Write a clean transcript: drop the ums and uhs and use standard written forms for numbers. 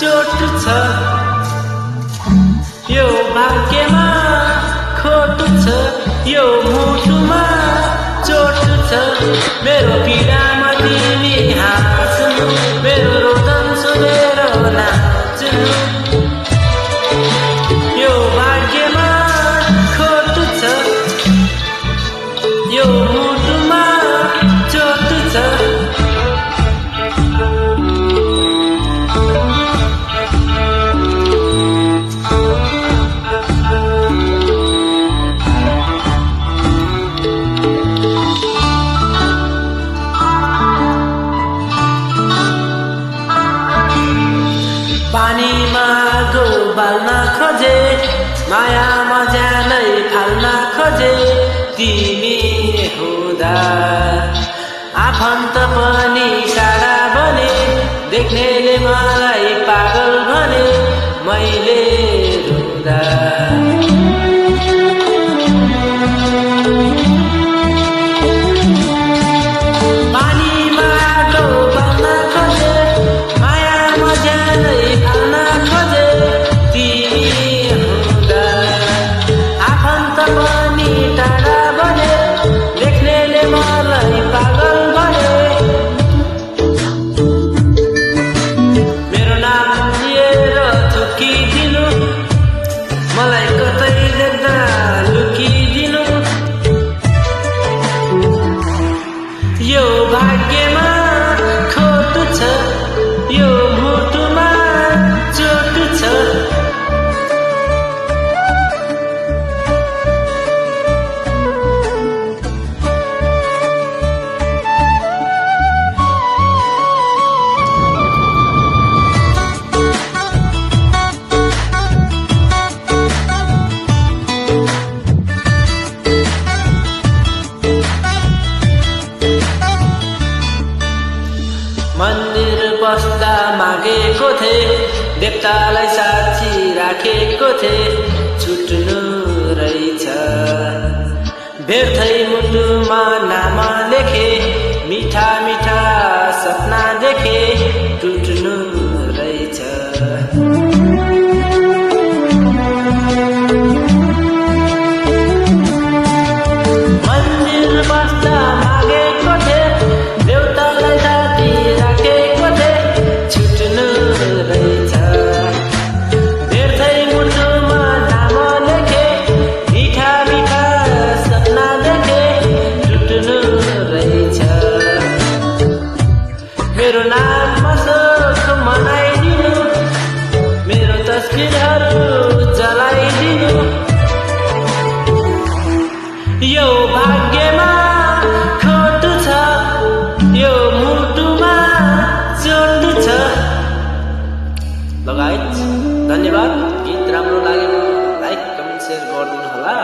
चोट छ, यो भाग्यमा खोट छ, यो मुटुमा चोट छ। मेरो पीडामा तिमी हाँस्नु, मेरो रोदन सुनेर नाच्नु। यो भाग्यमा खोट छ, यो मुटुमा चोट छ। पानीमा डुबाल्न खोजे, मायामा ज्यानै फाल्न खोजे। तिमी हुँदा आफन्त पनि टाढा बने, देख्नेले मलाई पागल भने। मैले रुँदा पानीमा डुबाल्न खोजे, मायामा ज्यानै फाल्न खोजे। तिमी हुँदा आफन्त पनि टाढा बने, देख्नेले मलाई पागल भने। मेरो नाम लिएर थुकिदिनु, मलाई कतै देख्दा लुकिदिनु। यो भाग्यमा खोट छ, यो मुटुमा चोट छ। मन्दिर बस्दा मागेको थिए, देवतालाई साक्षी राखेको थिए। छुट्नु रहेछ व्यर्थै मुटुमा नाम लेखे, मिठा मिठा सपना देखे। टुट्नु रहेछ मन्दिर बस्दा मागेको थिए, देवतालाई साथी राखेको थिए। छुट्नु रहेछ व्यर्थै मुटुमा नाम लेखे, मिठा मिठा सपना देखे। टुट्नु रहेछ मेरो नाममा शोक मनाइदिनु, मेरो तस्बिरहरू जलाइदिनु। यो भाग्यमा खोट छ, यो मुटुमा चोट छ। लगायत धन्यवाद। गीत राम्रो लागेमा लाइक कमेन्ट सेयर गरिदिनु होला।